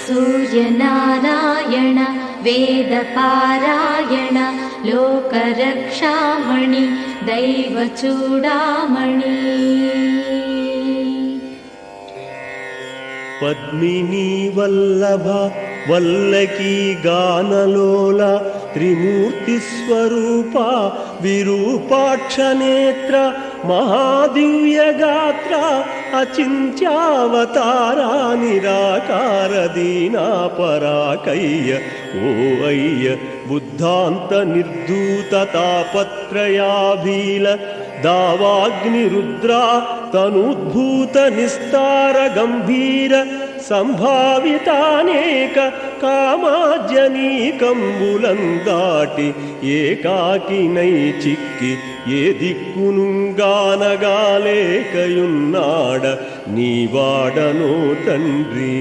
सूर्यनारायण वेदपारायण लोकरक्षामणि दैवचूडामणि पद्मिनी वल्लभ वल्लकी गानलोल त्रिमूर्तिस्वरूपा विरूपाक्षनेत्र महादिव्यगात्र अचिन्त्यावतारा निराकार दीनापराकय्य ओ अय्य बुद्धान्त निर्धूत तापत्रयाभील दावाग्निरुद्रा तनुद्भूत निस्तार गंभीर संभावितानेक कामाज्यनीकंबुलं ఏకాకినై చిక్కి ఏ దిక్కునుగానగాలేకయున్నాడ నీవాడనో తండ్రి।